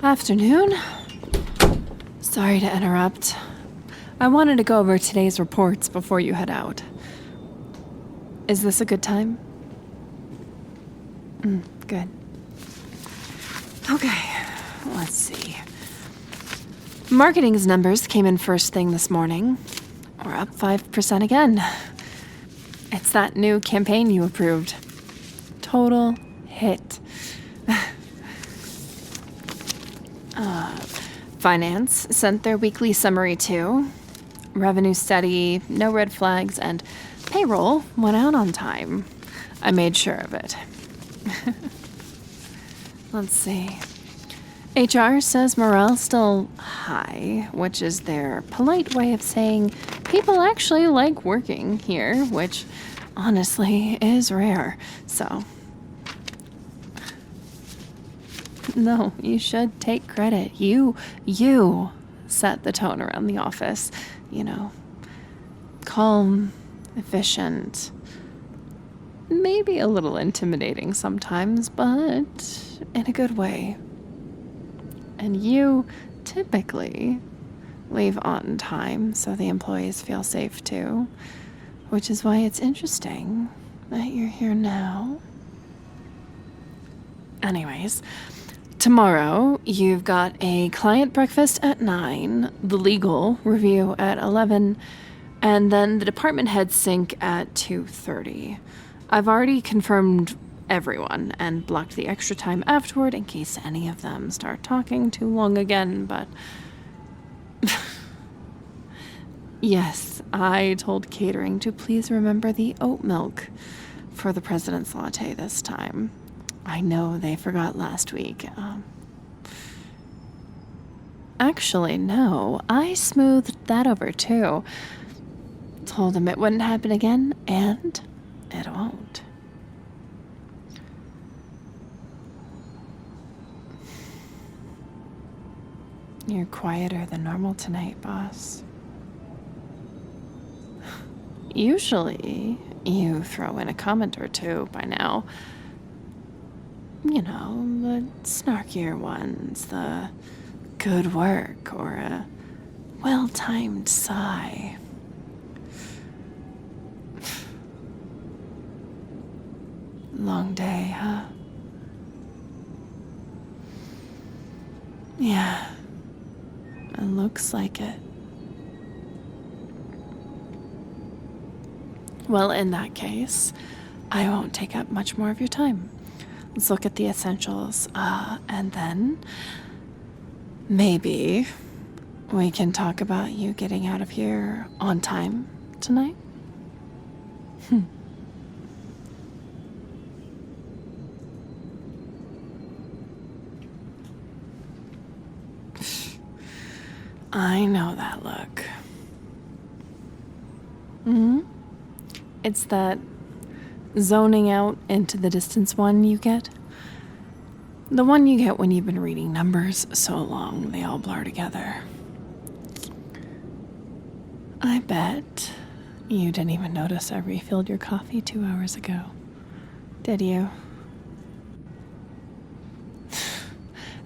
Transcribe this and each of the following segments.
Afternoon. Sorry to interrupt. I wanted to go over today's reports before you head out. Is this a good time? Good. Okay, let's see. Marketing's numbers came in first thing this morning. We're up 5% again. It's that new campaign you approved. Total hit. Finance sent their weekly summary too. Revenue steady, no red flags, and payroll went out on time. I made sure of it. Let's see. HR says morale's still high, which is their polite way of saying people actually like working here, which honestly is rare. So, no, you should take credit. You set the tone around the office. You know, calm, efficient, maybe a little intimidating sometimes, but in a good way. And you typically leave on time so the employees feel safe too, which is why it's interesting that you're here now. Anyways, tomorrow you've got a client breakfast at 9, the legal review at 11, and then the department head sync at 2:30. I've already confirmed everyone and blocked the extra time afterward in case any of them start talking too long again, but yes, I told catering to please remember the oat milk for the president's latte this time. I know they forgot last week. Actually, no, I smoothed that over too. Told him it wouldn't happen again, and it won't. You're quieter than normal tonight, boss. Usually, you throw in a comment or two by now. You know, the snarkier ones, the good work, or a well-timed sigh. Long day, huh? Yeah. It looks like it. Well, in that case, I won't take up much more of your time. Let's look at the essentials, and then maybe we can talk about you getting out of here on time tonight. I know that look. It's that zoning out into the distance one you get. The one you get when you've been reading numbers so long they all blur together. I bet you didn't even notice I refilled your coffee 2 hours ago. Did you?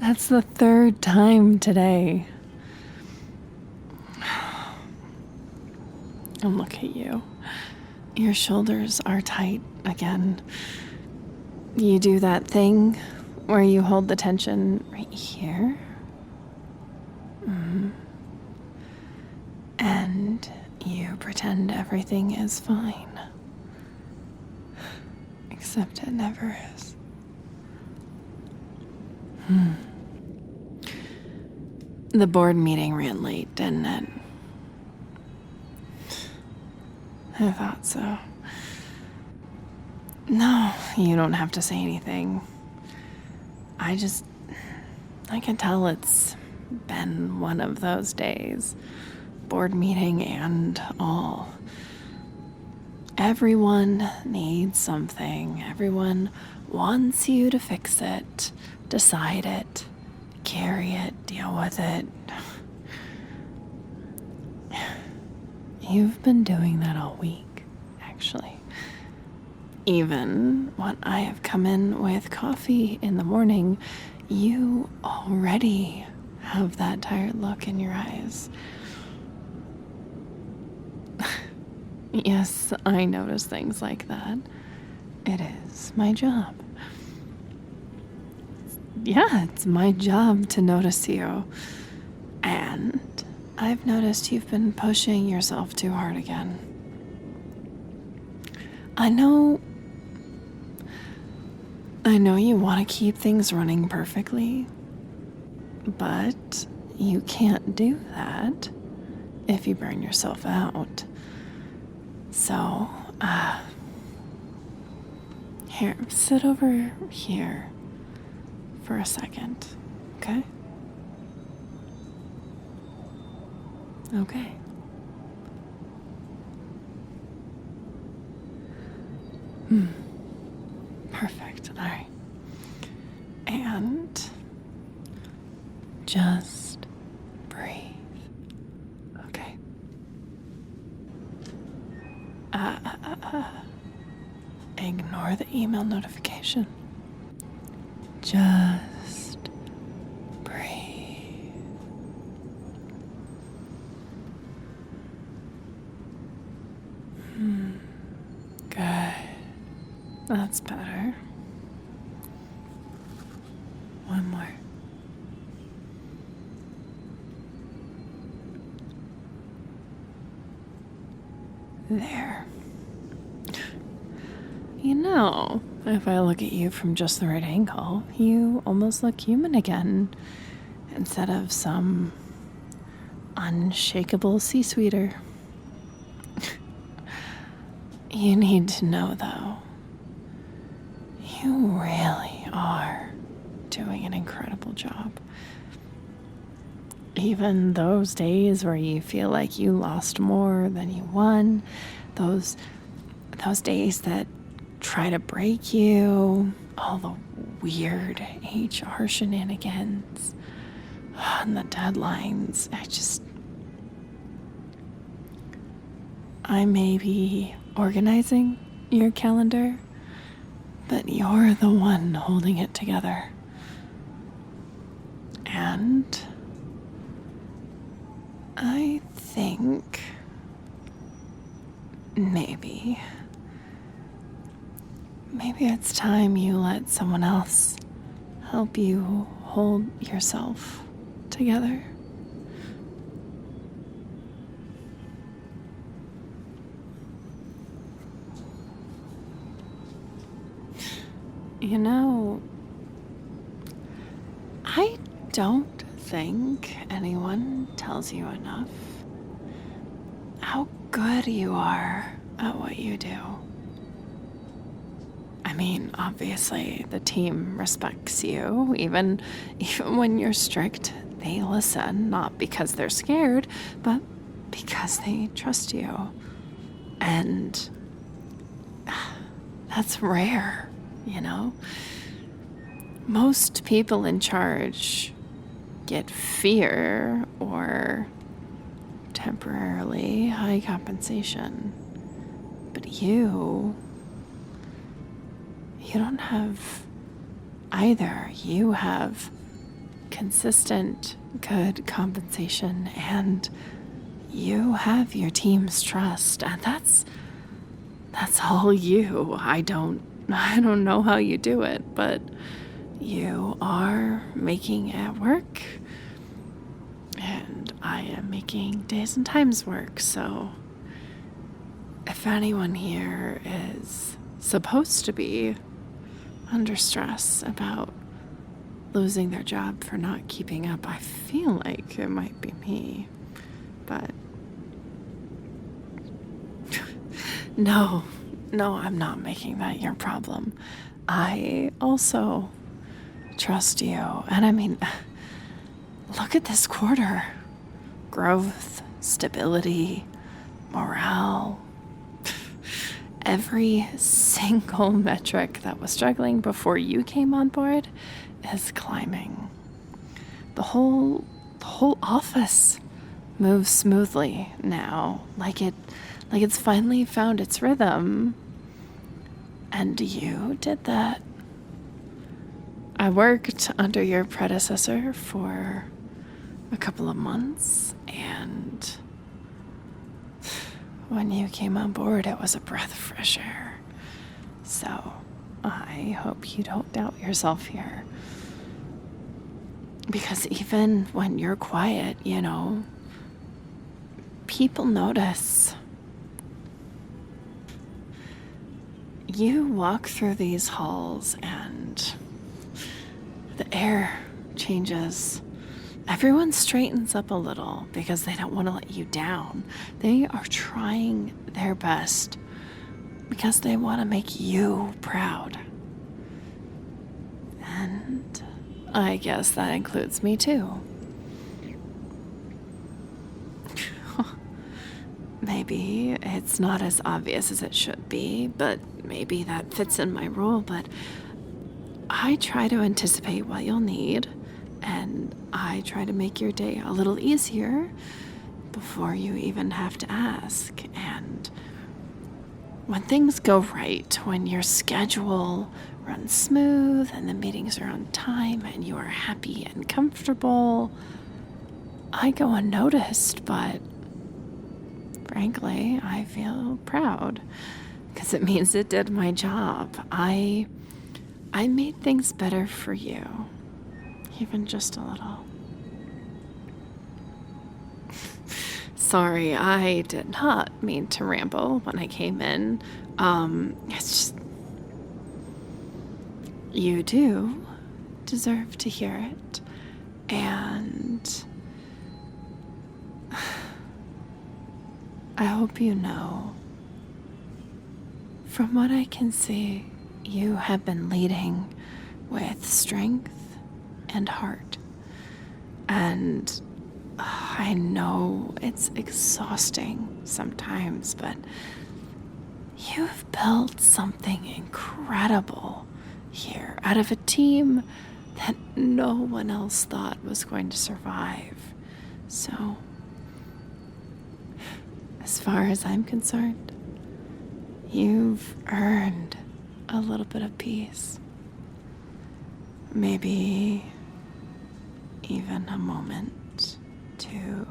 That's the 3rd time today. And look at you. Your shoulders are tight again. You do that thing where you hold the tension right here. And you pretend everything is fine. Except it never is. The board meeting ran late, didn't it? I thought so. No, you don't have to say anything. I can tell it's been one of those days. Board meeting and all. Everyone needs something. Everyone wants you to fix it, decide it, carry it, deal with it. You've been doing that all week, actually. Even when I have come in with coffee in the morning, You already have that tired look in your eyes. Yes, I notice things like that. It is my job. Yeah, it's my job to notice you. And I've noticed you've been pushing yourself too hard again. I know you want to keep things running perfectly, but you can't do that if you burn yourself out. So, here, sit over here for a second, okay? Okay. Perfect. All right. And just breathe. Okay. Ignore the email notification. Just breathe. Good. That's better. One more. There. You know, if I look at you from just the right angle, you almost look human again, instead of some unshakable sea-sweeter. You need to know, though, you really are doing an incredible job. Even those days where you feel like you lost more than you won, those days that try to break you, all the weird HR shenanigans, and the deadlines, I may be organizing your calendar, but you're the one holding it together. And I think maybe it's time you let someone else help you hold yourself together. You know, I don't think anyone tells you enough how good you are at what you do. I mean, obviously, the team respects you. Even when you're strict, they listen, not because they're scared, but because they trust you. And that's rare, you know? Most people in charge get fear or temporarily high compensation. But you don't have either. You have consistent, good compensation, and you have your team's trust, and that's all you. I don't know how you do it, but you are making it work, and I am making days and times work. So if anyone here is supposed to be under stress about losing their job for not keeping up, I feel like it might be me. But no, I'm not making that your problem. I also trust you. And I mean, look at this quarter. Growth, stability, morale. Every single metric that was struggling before you came on board is climbing. The whole office moves smoothly now, like it's finally found its rhythm. And you did that. I worked under your predecessor for a couple of months, and when you came on board, it was a breath of fresh air. So I hope you don't doubt yourself here. Because even when you're quiet, people notice. You walk through these halls and the air changes. Everyone straightens up a little because they don't want to let you down. They are trying their best because they want to make you proud. And I guess that includes me too. Maybe it's not as obvious as it should be, but maybe that fits in my role. But I try to anticipate what you'll need, and I try to make your day a little easier before you even have to ask. And when things go right, when your schedule runs smooth and the meetings are on time and you are happy and comfortable, I go unnoticed, but frankly, I feel proud because it means it did my job. I made things better for you, even just a little. Sorry, I did not mean to ramble when I came in. It's just, you do deserve to hear it, and I hope you know, from what I can see, you have been leading with strength and heart. And I know it's exhausting sometimes, but you've built something incredible here out of a team that no one else thought was going to survive. So, as far as I'm concerned, you've earned a little bit of peace. Maybe even a moment to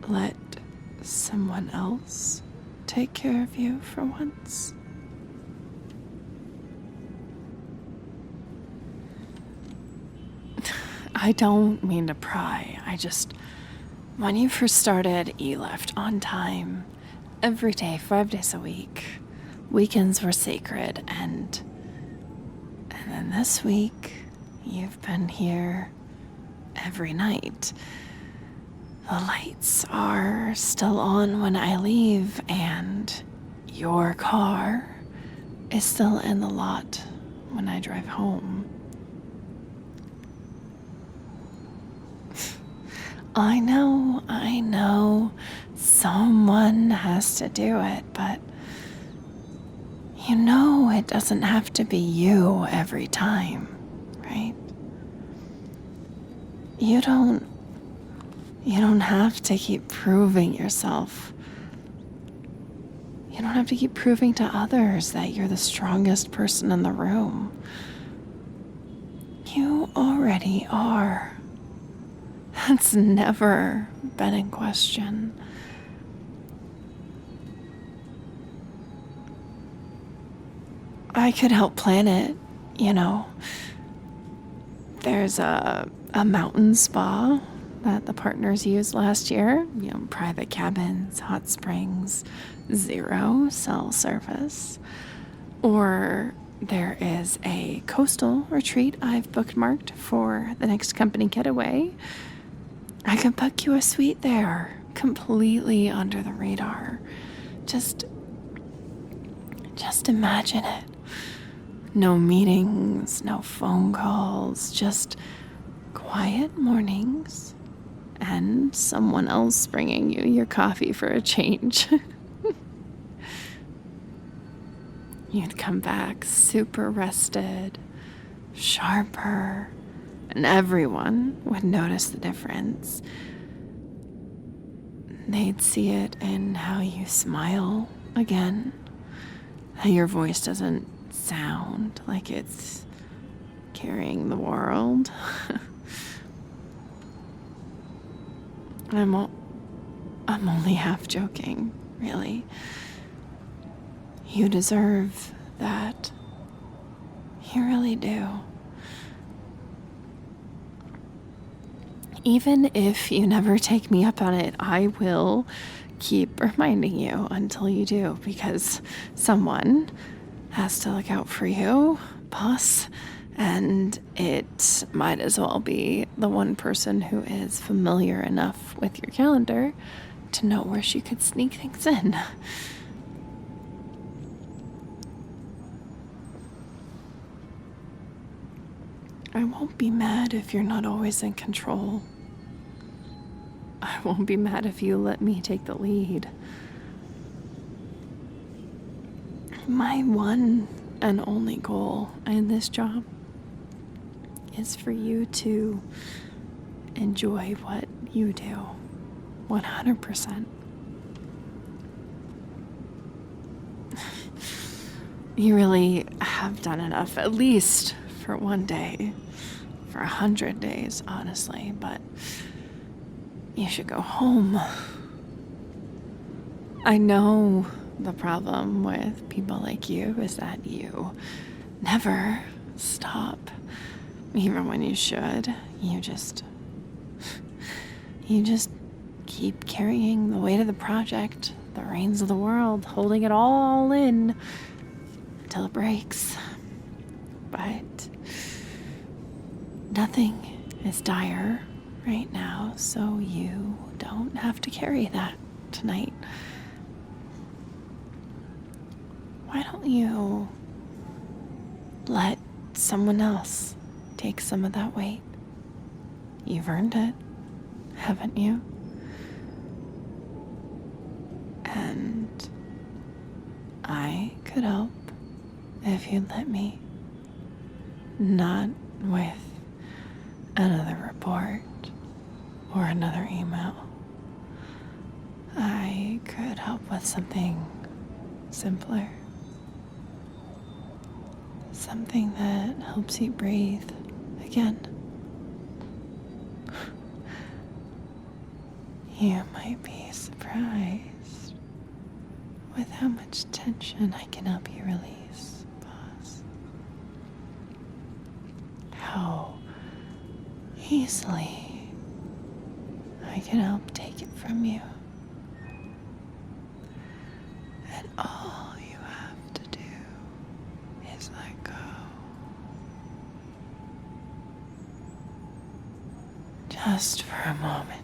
let someone else take care of you for once. I don't mean to pry. When you first started, you left on time every day, 5 days a week. Weekends were sacred, and then this week, you've been here every night. The lights are still on when I leave, and your car is still in the lot when I drive home. I know, someone has to do it, but it doesn't have to be you every time, right? You don't have to keep proving yourself. You don't have to keep proving to others that you're the strongest person in the room. You already are. That's never been in question. I could help plan it, There's a mountain spa that the partners used last year. Private cabins, hot springs, 0 cell service. Or there is a coastal retreat I've bookmarked for the next company getaway. I could book you a suite there, completely under the radar. Just imagine it. No meetings, no phone calls, just quiet mornings and someone else bringing you your coffee for a change. You'd come back super rested, sharper, and everyone would notice the difference. They'd see it in how you smile again, how your voice doesn't sound like it's carrying the world. I'm only half joking, really. You deserve that. You really do. Even if you never take me up on it, I will keep reminding you until you do, because someone has to look out for you, boss, and it might as well be the one person who is familiar enough with your calendar to know where she could sneak things in. I won't be mad if you're not always in control. I won't be mad if you let me take the lead. My one and only goal in this job is for you to enjoy what you do 100%. You really have done enough, at least for one day, for 100 days, honestly, but you should go home. I know the problem with people like you is that you never stop, even when you should. You just keep carrying the weight of the project, the reins of the world, holding it all in until it breaks. But nothing is dire right now, so you don't have to carry that tonight. Why don't you let someone else take some of that weight? You've earned it, haven't you? And I could help if you'd let me. Not with another report or another email. I could help with something simpler. Something that helps you breathe again. You might be surprised with how much tension I can help you release, boss. How easily I can help take it from you. And all you have to do is let go. Just for a moment.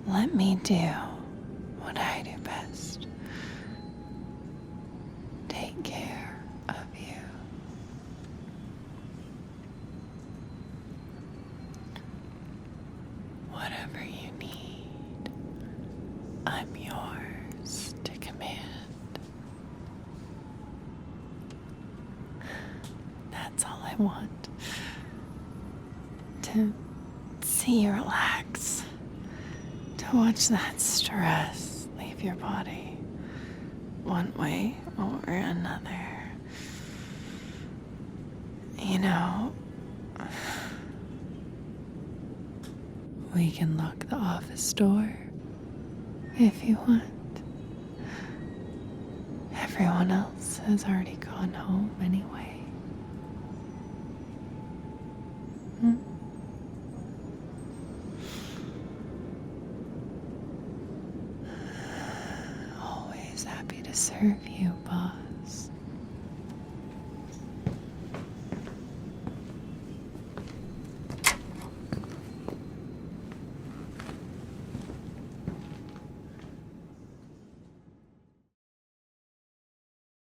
Let me do what I do best. Take care of you. Whatever you need, I'm yours to command. That's all I want. To see you relax. To watch that stress leave your body one way or another. You know, we can lock the office door if you want. Everyone else has already gone home anyway. Always happy to serve you, boss.